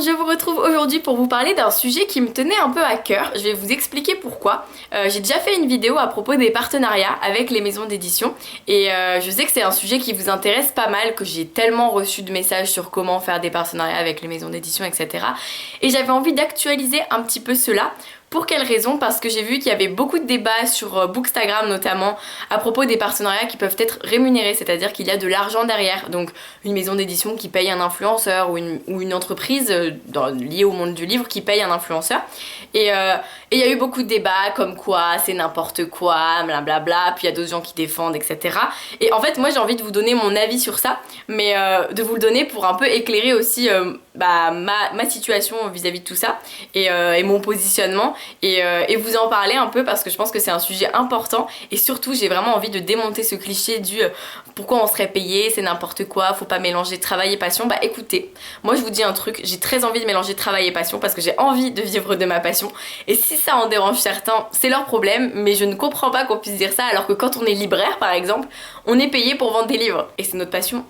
je vous retrouve aujourd'hui pour vous parler d'un sujet qui me tenait un peu à cœur. Je vais vous expliquer pourquoi. J'ai déjà fait une vidéo à propos des partenariats avec les maisons d'édition et je sais que c'est un sujet qui vous intéresse pas mal, que j'ai tellement reçu de messages sur comment faire des partenariats avec les maisons d'édition, etc. Et j'avais envie d'actualiser un petit peu cela. Pour quelle raison? Parce que j'ai vu qu'il y avait beaucoup de débats sur Bookstagram notamment à propos des partenariats qui peuvent être rémunérés, c'est-à-dire qu'il y a de l'argent derrière. Donc une maison d'édition qui paye un influenceur ou une entreprise liée au monde du livre qui paye un influenceur. Et il y a eu beaucoup de débats comme quoi c'est n'importe quoi, blablabla, puis il y a d'autres gens qui défendent, etc. Et en fait moi j'ai envie de vous donner mon avis sur ça, mais de vous le donner pour un peu éclairer aussi ma situation vis-à-vis de tout ça et mon positionnement. Et vous en parler un peu parce que je pense que c'est un sujet important et surtout j'ai vraiment envie de démonter ce cliché du pourquoi on serait payé, c'est n'importe quoi, faut pas mélanger travail et passion. Bah écoutez, moi je vous dis un truc, j'ai très envie de mélanger travail et passion parce que j'ai envie de vivre de ma passion et si ça en dérange certains, c'est leur problème, mais je ne comprends pas qu'on puisse dire ça alors que quand on est libraire par exemple, on est payé pour vendre des livres et c'est notre passion.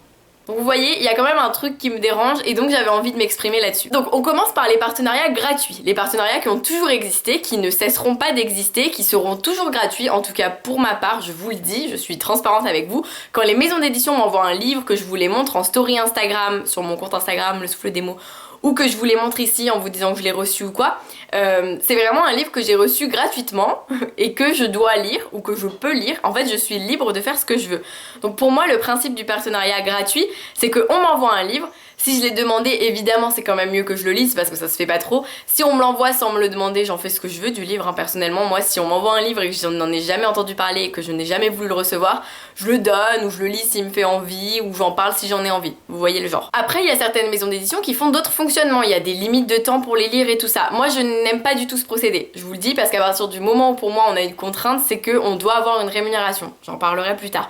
Donc vous voyez, il y a quand même un truc qui me dérange et donc j'avais envie de m'exprimer là-dessus. Donc on commence par les partenariats gratuits. Les partenariats qui ont toujours existé, qui ne cesseront pas d'exister, qui seront toujours gratuits. En tout cas pour ma part, je vous le dis, je suis transparente avec vous. Quand les maisons d'édition m'envoient un livre, que je vous les montre en story Instagram, sur mon compte Instagram, le souffle des mots, ou que je vous les montre ici en vous disant que je l'ai reçu ou quoi, c'est vraiment un livre que j'ai reçu gratuitement et que je dois lire ou que je peux lire. En fait, je suis libre de faire ce que je veux. Donc pour moi, le principe du partenariat gratuit, c'est qu'on m'envoie un livre. Si je l'ai demandé, évidemment, c'est quand même mieux que je le lise parce que ça se fait pas trop. Si on me l'envoie sans me le demander, j'en fais ce que je veux du livre, hein. Personnellement, moi, si on m'envoie un livre et que je n'en ai jamais entendu parler et que je n'ai jamais voulu le recevoir, je le donne ou je le lis s'il me fait envie ou j'en parle si j'en ai envie. Vous voyez le genre. Après, il y a certaines maisons d'édition qui font d'autres fonctionnements. Il y a des limites de temps pour les lire et tout ça. Moi, je n'aime pas du tout ce procédé. Je vous le dis parce qu'à partir du moment où pour moi on a une contrainte, c'est qu'on doit avoir une rémunération. J'en parlerai plus tard.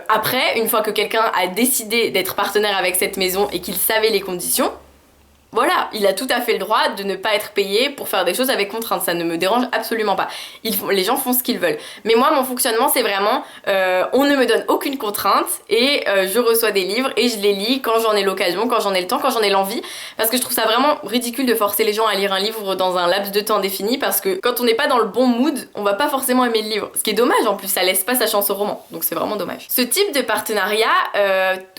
Après, une fois que quelqu'un a décidé d'être partenaire avec cette maison et qu'il savait les conditions, voilà, il a tout à fait le droit de ne pas être payé pour faire des choses avec contrainte, ça ne me dérange absolument pas. Les gens font ce qu'ils veulent. Mais moi, mon fonctionnement, c'est vraiment, on ne me donne aucune contrainte et je reçois des livres et je les lis quand j'en ai l'occasion, quand j'en ai le temps, quand j'en ai l'envie. Parce que je trouve ça vraiment ridicule de forcer les gens à lire un livre dans un laps de temps défini parce que quand on n'est pas dans le bon mood, on va pas forcément aimer le livre. Ce qui est dommage en plus, ça laisse pas sa chance au roman. Donc c'est vraiment dommage. Ce type de partenariat,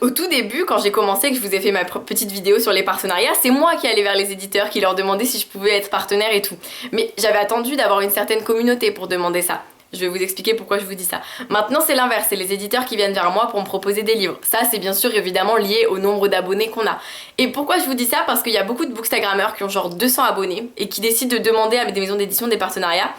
au tout début, quand j'ai commencé, que je vous ai fait ma petite vidéo sur les partenariats, c'est moi qui allais vers les éditeurs, qui leur demandait si je pouvais être partenaire et tout. Mais j'avais attendu d'avoir une certaine communauté pour demander ça. Je vais vous expliquer pourquoi je vous dis ça. Maintenant c'est l'inverse, c'est les éditeurs qui viennent vers moi pour me proposer des livres. Ça c'est bien sûr évidemment lié au nombre d'abonnés qu'on a. Et pourquoi je vous dis ça? Parce qu'il y a beaucoup de bookstagrammeurs qui ont genre 200 abonnés et qui décident de demander à des maisons d'édition des partenariats.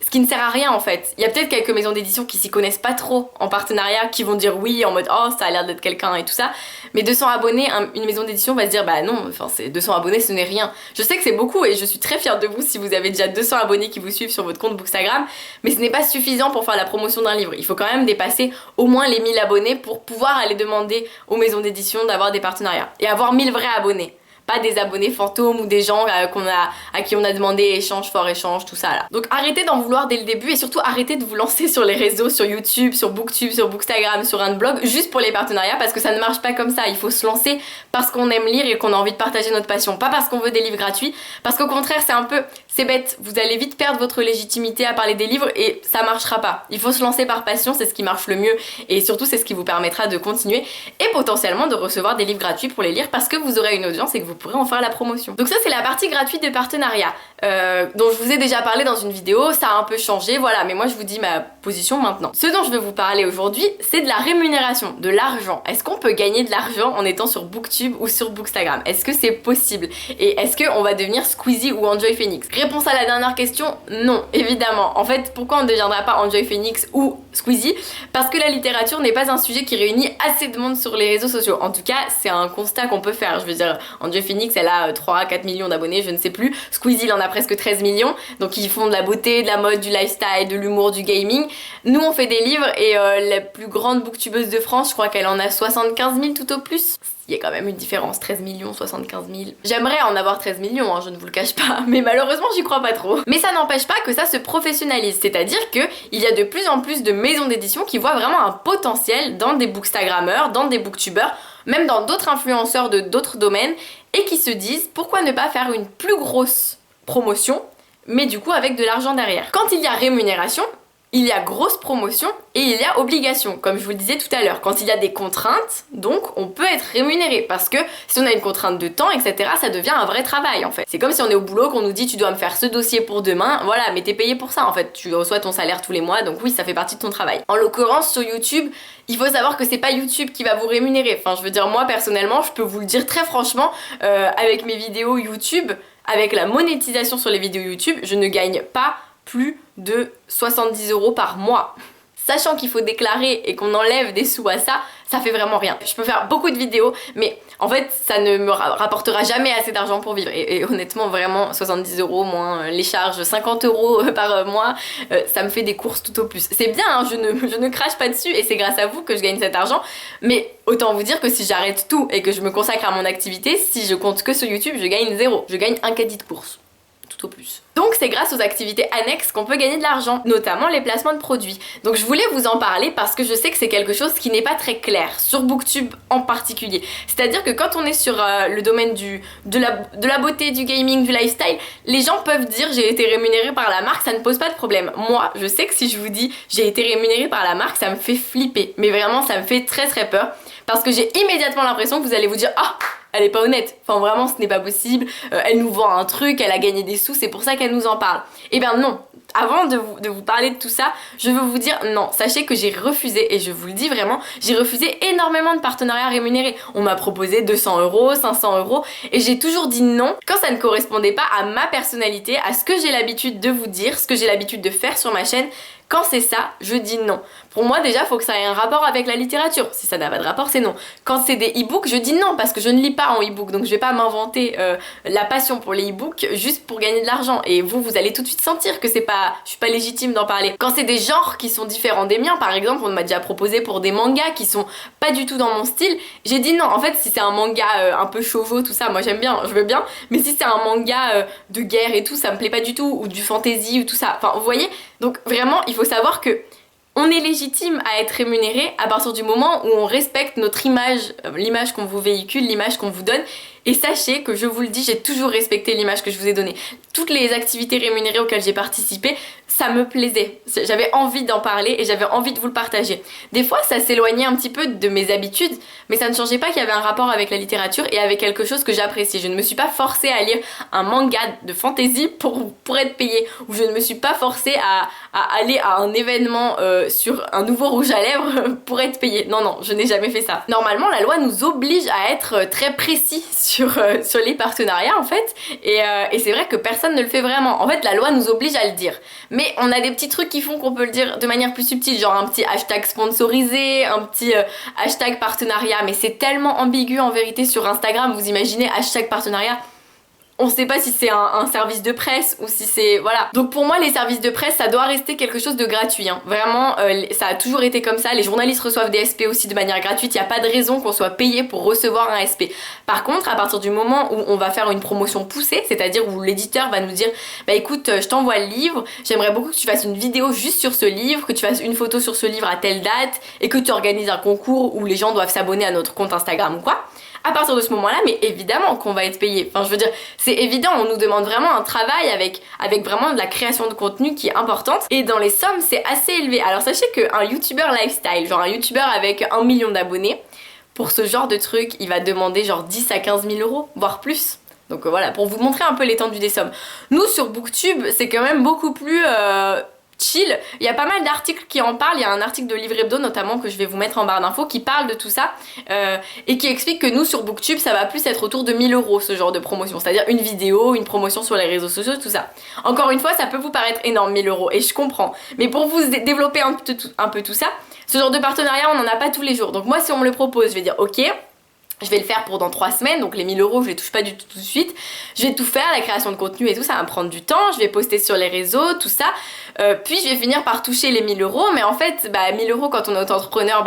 Ce qui ne sert à rien en fait. Il y a peut-être quelques maisons d'édition qui s'y connaissent pas trop en partenariat, qui vont dire oui en mode oh ça a l'air d'être quelqu'un et tout ça. Mais 200 abonnés, une maison d'édition va se dire bah non, enfin c'est 200 abonnés ce n'est rien. Je sais que c'est beaucoup et je suis très fière de vous si vous avez déjà 200 abonnés qui vous suivent sur votre compte Bookstagram, mais ce n'est pas suffisant pour faire la promotion d'un livre. Il faut quand même dépasser au moins les 1000 abonnés pour pouvoir aller demander aux maisons d'édition d'avoir des partenariats et avoir 1000 vrais abonnés. Pas des abonnés fantômes ou des gens à qui on a demandé échange, fort échange, tout ça là. Donc arrêtez d'en vouloir dès le début et surtout arrêtez de vous lancer sur les réseaux, sur YouTube, sur Booktube, sur Bookstagram, sur un blog, juste pour les partenariats parce que ça ne marche pas comme ça. Il faut se lancer parce qu'on aime lire et qu'on a envie de partager notre passion, pas parce qu'on veut des livres gratuits, parce qu'au contraire c'est bête, vous allez vite perdre votre légitimité à parler des livres et ça marchera pas. Il faut se lancer par passion, c'est ce qui marche le mieux et surtout c'est ce qui vous permettra de continuer et potentiellement de recevoir des livres gratuits pour les lire parce que vous aurez une audience et que vous pourrez en faire la promotion. Donc ça c'est la partie gratuite de partenariat dont je vous ai déjà parlé dans une vidéo, ça a un peu changé, voilà, mais moi je vous dis ma position maintenant. Ce dont je veux vous parler aujourd'hui, c'est de la rémunération, de l'argent. Est-ce qu'on peut gagner de l'argent en étant sur Booktube ou sur Bookstagram? Est-ce que c'est possible? Et est-ce qu'on va devenir Squeezie ou Enjoy Phoenix? Réponse à la dernière question, non, évidemment. En fait, pourquoi on ne deviendra pas Enjoy Phoenix ou Squeezie? Parce que la littérature n'est pas un sujet qui réunit assez de monde sur les réseaux sociaux. En tout cas, c'est un constat qu'on peut faire. Je veux dire, Enjoy Phoenix, elle a 3 à 4 millions d'abonnés, je ne sais plus. Squeezie, il en a presque 13 millions. Donc ils font de la beauté, de la mode, du lifestyle, de l'humour, du gaming. Nous on fait des livres et la plus grande booktubeuse de France, je crois qu'elle en a 75 000 tout au plus. Il y a quand même une différence, 13 millions, 75 000. J'aimerais en avoir 13 millions, hein, je ne vous le cache pas, mais malheureusement j'y crois pas trop. Mais ça n'empêche pas que ça se professionnalise, c'est-à-dire qu'il y a de plus en plus de maisons d'édition qui voient vraiment un potentiel dans des bookstagrammeurs, dans des booktubeurs, même dans d'autres influenceurs de d'autres domaines, et qui se disent pourquoi ne pas faire une plus grosse promotion, mais du coup avec de l'argent derrière. Quand il y a rémunération, il y a grosse promotion et il y a obligation, comme je vous le disais tout à l'heure. Quand il y a des contraintes, donc on peut être rémunéré, parce que si on a une contrainte de temps, etc., ça devient un vrai travail en fait. C'est comme si on est au boulot, qu'on nous dit tu dois me faire ce dossier pour demain, voilà, mais t'es payé pour ça en fait. Tu reçois ton salaire tous les mois, donc oui, ça fait partie de ton travail. En l'occurrence, sur YouTube, il faut savoir que c'est pas YouTube qui va vous rémunérer. Enfin, je veux dire, moi personnellement, je peux vous le dire très franchement, avec mes vidéos YouTube, avec la monétisation sur les vidéos YouTube, je ne gagne pas plus de 70 € par mois. Sachant qu'il faut déclarer et qu'on enlève des sous à ça, ça fait vraiment rien. Je peux faire beaucoup de vidéos, mais en fait, ça ne me rapportera jamais assez d'argent pour vivre. Et honnêtement, vraiment, 70 € moins les charges, 50 € par mois, ça me fait des courses tout au plus. C'est bien, hein, je ne crache pas dessus et c'est grâce à vous que je gagne cet argent. Mais autant vous dire que si j'arrête tout et que je me consacre à mon activité, si je compte que sur YouTube, je gagne 0. Je gagne un caddie de course. Tout au plus. Donc c'est grâce aux activités annexes qu'on peut gagner de l'argent, notamment les placements de produits. Donc je voulais vous en parler parce que je sais que c'est quelque chose qui n'est pas très clair, sur Booktube en particulier. C'est-à-dire que quand on est sur le domaine de la beauté, du gaming, du lifestyle, les gens peuvent dire j'ai été rémunéré par la marque, ça ne pose pas de problème. Moi, je sais que si je vous dis j'ai été rémunéré par la marque, ça me fait flipper. Mais vraiment, ça me fait très très peur parce que j'ai immédiatement l'impression que vous allez vous dire ah, elle est pas honnête, enfin vraiment ce n'est pas possible, elle nous vend un truc, elle a gagné des sous, c'est pour ça qu'elle nous en parle. Eh bien non, avant de vous parler de tout ça, je veux vous dire non, sachez que j'ai refusé, et je vous le dis vraiment, j'ai refusé énormément de partenariats rémunérés. On m'a proposé 200 €, 500 €, et j'ai toujours dit non quand ça ne correspondait pas à ma personnalité, à ce que j'ai l'habitude de vous dire, ce que j'ai l'habitude de faire sur ma chaîne. Quand c'est ça, je dis non. Pour moi, déjà, il faut que ça ait un rapport avec la littérature. Si ça n'a pas de rapport, c'est non. Quand c'est des e-books, je dis non parce que je ne lis pas en e-book. Donc je vais pas m'inventer la passion pour les e-books juste pour gagner de l'argent. Et vous allez tout de suite sentir que c'est pas, je suis pas légitime d'en parler. Quand c'est des genres qui sont différents des miens, par exemple, on m'a déjà proposé pour des mangas qui sont pas du tout dans mon style, j'ai dit non. En fait, si c'est un manga un peu chauveau, tout ça, moi j'aime bien, je veux bien. Mais si c'est un manga de guerre et tout, ça me plaît pas du tout. Ou du fantasy ou tout ça. Enfin, vous voyez. Donc vraiment, il faut savoir que on est légitime à être rémunéré à partir du moment où on respecte notre image, l'image qu'on vous véhicule, l'image qu'on vous donne. Et sachez que je vous le dis, j'ai toujours respecté l'image que je vous ai donnée. Toutes les activités rémunérées auxquelles j'ai participé, ça me plaisait. J'avais envie d'en parler et j'avais envie de vous le partager. Des fois, ça s'éloignait un petit peu de mes habitudes, mais ça ne changeait pas qu'il y avait un rapport avec la littérature et avec quelque chose que j'appréciais. Je ne me suis pas forcée à lire un manga de fantasy pour être payée, ou je ne me suis pas forcée à aller à un événement sur un nouveau rouge à lèvres pour être payée. Non, non, je n'ai jamais fait ça. Normalement, la loi nous oblige à être très précis sur les partenariats en fait, et c'est vrai que personne ne le fait vraiment. En fait, la loi nous oblige à le dire. Mais on a des petits trucs qui font qu'on peut le dire de manière plus subtile, genre un petit hashtag sponsorisé, un petit hashtag partenariat, mais c'est tellement ambigu en vérité sur Instagram. Vous imaginez hashtag partenariat, on sait pas si c'est un service de presse ou si c'est... Voilà. Donc pour moi, les services de presse, ça doit rester quelque chose de gratuit. Hein. Vraiment, ça a toujours été comme ça. Les journalistes reçoivent des SP aussi de manière gratuite. Il n'y a pas de raison qu'on soit payé pour recevoir un SP. Par contre, à partir du moment où on va faire une promotion poussée, c'est-à-dire où l'éditeur va nous dire « Bah écoute, je t'envoie le livre, j'aimerais beaucoup que tu fasses une vidéo juste sur ce livre, que tu fasses une photo sur ce livre à telle date et que tu organises un concours où les gens doivent s'abonner à notre compte Instagram ou quoi », à partir de ce moment-là, mais évidemment qu'on va être payé. Enfin, je veux dire, c'est évident, on nous demande vraiment un travail avec vraiment de la création de contenu qui est importante. Et dans les sommes, c'est assez élevé. Alors sachez qu'un YouTuber lifestyle, genre un YouTuber avec 1 million d'abonnés, pour ce genre de truc, il va demander genre 10 à 15 000 €, voire plus. Donc voilà, pour vous montrer un peu l'étendue des sommes. Nous, sur Booktube, c'est quand même beaucoup plus... chill. Il y a pas mal d'articles qui en parlent. Il y a un article de Livre Hebdo notamment que je vais vous mettre en barre d'infos qui parle de tout ça et qui explique que nous sur Booktube ça va plus être autour de 1 000 € ce genre de promotion, c'est-à-dire une vidéo, une promotion sur les réseaux sociaux, tout ça. Encore une fois, ça peut vous paraître énorme 1 000 € et je comprends, mais pour vous développer un peu tout ça, ce genre de partenariat on n'en a pas tous les jours. Donc moi si on me le propose, je vais dire ok, Je vais le faire pour dans 3 semaines, donc les 1000 euros je les touche pas du tout tout de suite. Je vais tout faire, la création de contenu et tout, ça va me prendre du temps. Je vais poster sur les réseaux, tout ça. Puis je vais finir par toucher les 1000 euros. Mais en fait, 1000 euros quand on est auto-entrepreneur,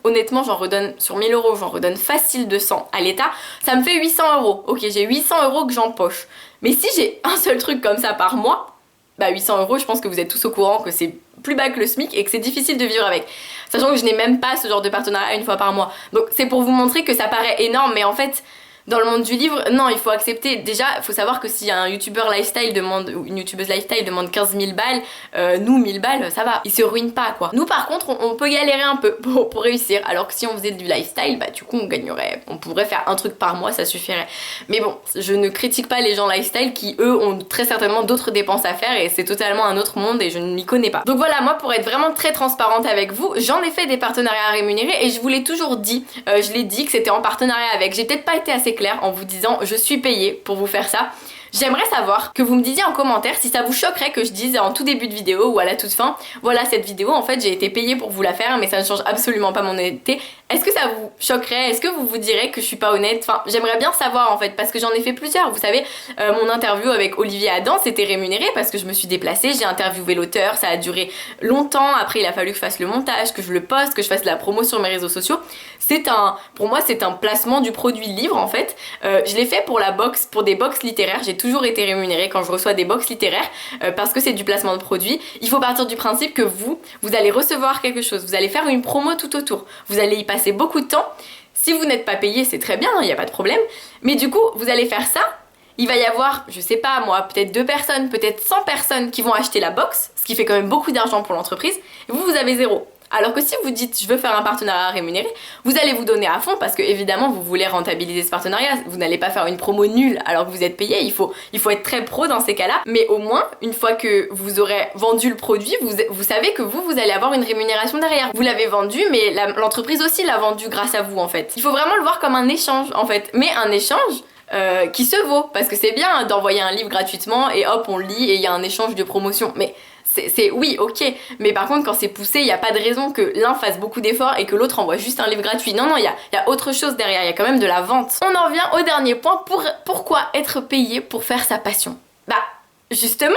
honnêtement j'en redonne sur 1000 euros, j'en redonne facile 200 à l'État. Ça me fait 800 euros. Ok, j'ai 800 euros que j'empoche. Mais si j'ai un seul truc comme ça par mois, 800 euros, je pense que vous êtes tous au courant que c'est plus bas que le SMIC et que c'est difficile de vivre avec. Sachant que je n'ai même pas ce genre de partenariat une fois par mois. Donc c'est pour vous montrer que ça paraît énorme, mais en fait, dans le monde du livre, non, il faut accepter. Déjà, il faut savoir que si un youtubeur lifestyle demande, ou une youtubeuse lifestyle demande 15 000 balles, nous, 1000 balles, ça va. Ils se ruinent pas, quoi. Nous, par contre, on peut galérer un peu pour réussir. Alors que si on faisait du lifestyle, du coup, on gagnerait. On pourrait faire un truc par mois, ça suffirait. Mais bon, je ne critique pas les gens lifestyle qui, eux, ont très certainement d'autres dépenses à faire et c'est totalement un autre monde et je ne m'y connais pas. Donc voilà, moi, pour être vraiment très transparente avec vous, j'en ai fait des partenariats rémunérés et je vous l'ai toujours dit. Je l'ai dit que c'était en partenariat avec. J'ai peut-être pas été assez claire en vous disant je suis payée pour vous faire ça. J'aimerais savoir que vous me disiez en commentaire si ça vous choquerait que je dise en tout début de vidéo ou à la toute fin, voilà cette vidéo en fait j'ai été payée pour vous la faire mais ça ne change absolument pas mon honnêteté. Est-ce que ça vous choquerait? Est-ce que vous vous direz que je suis pas honnête? Enfin j'aimerais bien savoir en fait parce que j'en ai fait plusieurs. Vous savez mon interview avec Olivier Adam c'était rémunéré parce que je me suis déplacée, j'ai interviewé l'auteur, ça a duré longtemps, après il a fallu que je fasse le montage, que je le poste, que je fasse de la promo sur mes réseaux sociaux. Pour moi c'est un placement du produit livre en fait. Je l'ai fait pour la box, pour des box littéraires, j'ai toujours été rémunérée quand je reçois des box littéraires parce que c'est du placement de produit. Il faut partir du principe que vous allez recevoir quelque chose, vous allez faire une promo tout autour, vous allez y passer beaucoup de temps. Si vous n'êtes pas payé, c'est très bien, il n'y a pas de problème, mais du coup, vous allez faire ça, il va y avoir, je sais pas moi, peut-être 2 personnes, peut-être 100 personnes qui vont acheter la box, ce qui fait quand même beaucoup d'argent pour l'entreprise, et vous avez 0. Alors que si vous dites je veux faire un partenariat rémunéré, vous allez vous donner à fond parce que évidemment vous voulez rentabiliser ce partenariat, vous n'allez pas faire une promo nulle alors que vous êtes payé, il faut être très pro dans ces cas-là, mais au moins une fois que vous aurez vendu le produit, vous savez que vous allez avoir une rémunération derrière. Vous l'avez vendu mais l'entreprise aussi l'a vendu grâce à vous en fait. Il faut vraiment le voir comme un échange en fait, mais un échange qui se vaut, parce que c'est bien d'envoyer un livre gratuitement et hop on lit et il y a un échange de promotion, mais oui, ok, mais par contre quand c'est poussé, il n'y a pas de raison que l'un fasse beaucoup d'efforts et que l'autre envoie juste un livre gratuit. Non, il y a autre chose derrière, il y a quand même de la vente. On en vient au dernier point, pourquoi être payé pour faire sa passion? Justement,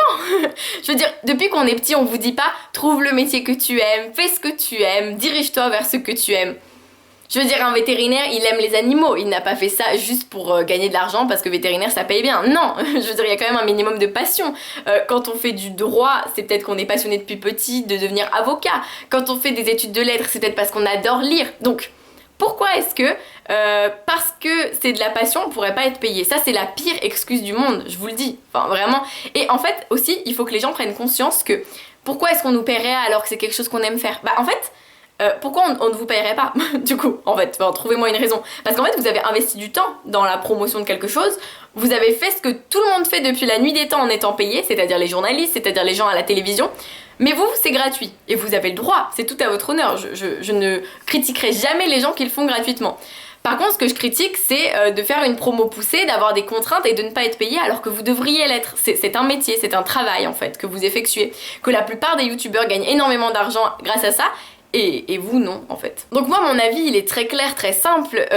je veux dire, depuis qu'on est petit, on vous dit pas trouve le métier que tu aimes, fais ce que tu aimes, dirige-toi vers ce que tu aimes. Je veux dire, un vétérinaire, il aime les animaux, il n'a pas fait ça juste pour gagner de l'argent parce que vétérinaire ça paye bien. Non, je veux dire, il y a quand même un minimum de passion. Quand on fait du droit, c'est peut-être qu'on est passionné depuis petit de devenir avocat. Quand on fait des études de lettres, c'est peut-être parce qu'on adore lire. Donc, pourquoi est-ce que parce que c'est de la passion, on pourrait pas être payé? Ça, c'est la pire excuse du monde, je vous le dis. Enfin, vraiment. Et en fait, aussi, il faut que les gens prennent conscience que pourquoi est-ce qu'on nous paierait alors que c'est quelque chose qu'on aime faire? En fait, pourquoi on ne vous paierait pas du coup en fait, trouvez-moi une raison, parce qu'en fait vous avez investi du temps dans la promotion de quelque chose, vous avez fait ce que tout le monde fait depuis la nuit des temps en étant payé, c'est-à-dire les journalistes, c'est-à-dire les gens à la télévision, mais vous c'est gratuit et vous avez le droit, c'est tout à votre honneur, je ne critiquerai jamais les gens qui le font gratuitement. Par contre, ce que je critique, c'est de faire une promo poussée, d'avoir des contraintes et de ne pas être payé alors que vous devriez l'être. C'est un métier, c'est un travail en fait que vous effectuez, que la plupart des youtubeurs gagnent énormément d'argent grâce à ça. Et vous non en fait. Donc moi mon avis il est très clair, très simple,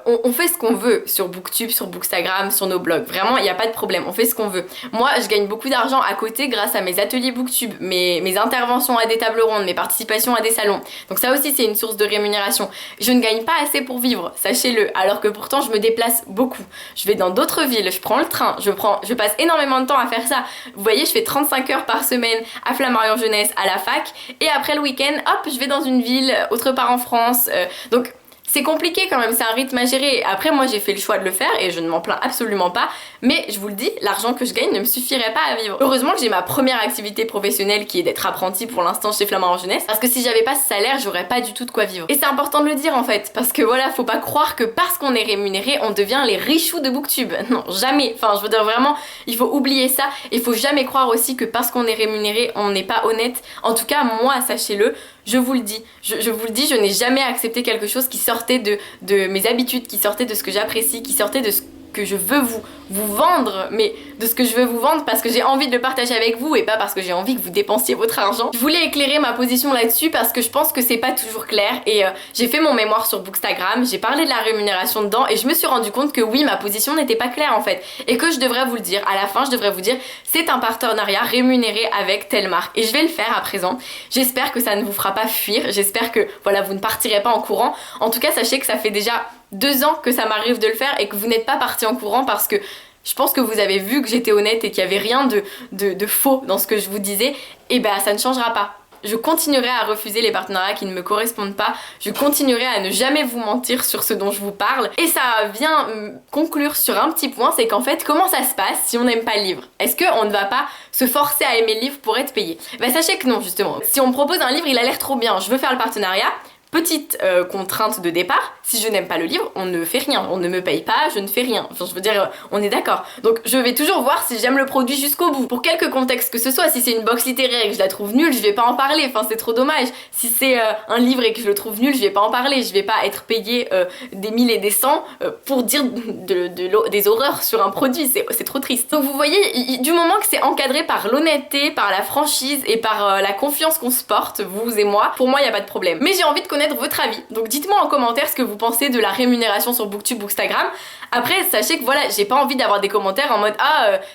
on fait ce qu'on veut sur Booktube, sur Bookstagram, sur nos blogs, vraiment il n'y a pas de problème, on fait ce qu'on veut. Moi je gagne beaucoup d'argent à côté grâce à mes ateliers Booktube, mes interventions à des tables rondes, mes participations à des salons, donc ça aussi c'est une source de rémunération. Je ne gagne pas assez pour vivre, sachez-le, alors que pourtant je me déplace beaucoup. Je vais dans d'autres villes, je prends le train, je passe énormément de temps à faire ça. Vous voyez, je fais 35 heures par semaine à Flammarion Jeunesse, à la fac, et après le week-end, hop, je vais dans une ville autre part en France, donc c'est compliqué quand même, c'est un rythme à gérer. Après moi j'ai fait le choix de le faire et je ne m'en plains absolument pas, mais je vous le dis, l'argent que je gagne ne me suffirait pas à vivre. Heureusement que j'ai ma première activité professionnelle qui est d'être apprentie pour l'instant chez Flammarion Jeunesse, parce que si j'avais pas ce salaire j'aurais pas du tout de quoi vivre. Et c'est important de le dire en fait, parce que voilà, faut pas croire que parce qu'on est rémunéré on devient les richoux de Booktube. Non, jamais, enfin je veux dire vraiment, il faut oublier ça, et il faut jamais croire aussi que parce qu'on est rémunéré on n'est pas honnête. En tout cas moi, sachez-le, je vous le dis, je vous le dis, je n'ai jamais accepté quelque chose qui sortait de mes habitudes, qui sortait de ce que j'apprécie, qui sortait de que je veux vous vendre, mais de ce que je veux vous vendre parce que j'ai envie de le partager avec vous et pas parce que j'ai envie que vous dépensiez votre argent. Je voulais éclairer ma position là-dessus parce que je pense que c'est pas toujours clair et j'ai fait mon mémoire sur Bookstagram, j'ai parlé de la rémunération dedans et je me suis rendu compte que oui, ma position n'était pas claire en fait et que je devrais vous le dire. À la fin, je devrais vous dire c'est un partenariat rémunéré avec telle marque et je vais le faire à présent. J'espère que ça ne vous fera pas fuir, j'espère que voilà, vous ne partirez pas en courant. En tout cas, sachez que ça fait déjà 2 ans que ça m'arrive de le faire et que vous n'êtes pas parti en courant parce que je pense que vous avez vu que j'étais honnête et qu'il n'y avait rien de faux dans ce que je vous disais, et bah ça ne changera pas. Je continuerai à refuser les partenariats qui ne me correspondent pas, je continuerai à ne jamais vous mentir sur ce dont je vous parle. Et ça vient conclure sur un petit point, c'est qu'en fait, comment ça se passe si on n'aime pas le livre? Est-ce qu'on ne va pas se forcer à aimer le livre pour être payé? Bah sachez que non justement. Si on me propose un livre, il a l'air trop bien, je veux faire le partenariat. Petite contrainte de départ, si je n'aime pas le livre, on ne fait rien, on ne me paye pas, je ne fais rien. Enfin, je veux dire, on est d'accord. Donc je vais toujours voir si j'aime le produit jusqu'au bout. Pour quelque contexte que ce soit, si c'est une box littéraire et que je la trouve nulle, je vais pas en parler, enfin c'est trop dommage. Si c'est un livre et que je le trouve nul, je vais pas en parler, je vais pas être payée des 1000 et des 100 pour dire des horreurs sur un produit, c'est trop triste. Donc vous voyez, du moment que c'est encadré par l'honnêteté, par la franchise et par la confiance qu'on se porte, vous et moi, pour moi il y a pas de problème. Mais j'ai envie de connaître votre avis. Donc dites-moi en commentaire ce que vous pensez de la rémunération sur Booktube, Bookstagram. Après, sachez que voilà, j'ai pas envie d'avoir des commentaires en mode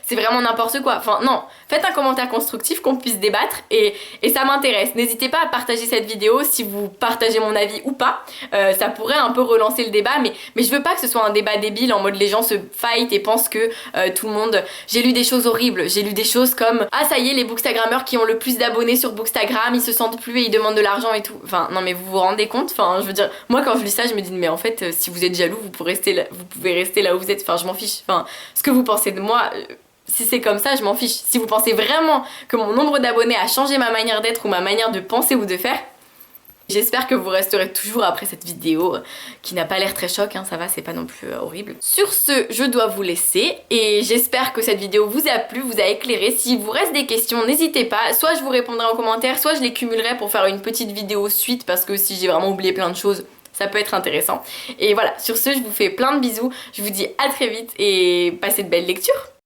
c'est vraiment n'importe quoi. Enfin non, faites un commentaire constructif qu'on puisse débattre et ça m'intéresse. N'hésitez pas à partager cette vidéo si vous partagez mon avis ou pas. Ça pourrait un peu relancer le débat, mais je veux pas que ce soit un débat débile en mode les gens se fight et pensent que tout le monde... J'ai lu des choses horribles, j'ai lu des choses comme ça y est, les bookstagrammeurs qui ont le plus d'abonnés sur Bookstagram, ils se sentent plus et ils demandent de l'argent et tout. Enfin non mais vous vous rendez compte? Enfin je veux dire, moi quand je lis ça je me dis mais en fait si vous êtes jaloux vous pouvez rester là où vous êtes, enfin je m'en fiche. Enfin ce que vous pensez de moi, si c'est comme ça je m'en fiche. Si vous pensez vraiment que mon nombre d'abonnés a changé ma manière d'être ou ma manière de penser ou de faire, j'espère que vous resterez toujours après cette vidéo qui n'a pas l'air très choc, hein, ça va, c'est pas non plus horrible. Sur ce, je dois vous laisser et j'espère que cette vidéo vous a plu, vous a éclairé. Si vous reste des questions, n'hésitez pas, soit je vous répondrai en commentaire, soit je les cumulerai pour faire une petite vidéo suite parce que si j'ai vraiment oublié plein de choses, ça peut être intéressant. Et voilà, sur ce, je vous fais plein de bisous, je vous dis à très vite et passez de belles lectures.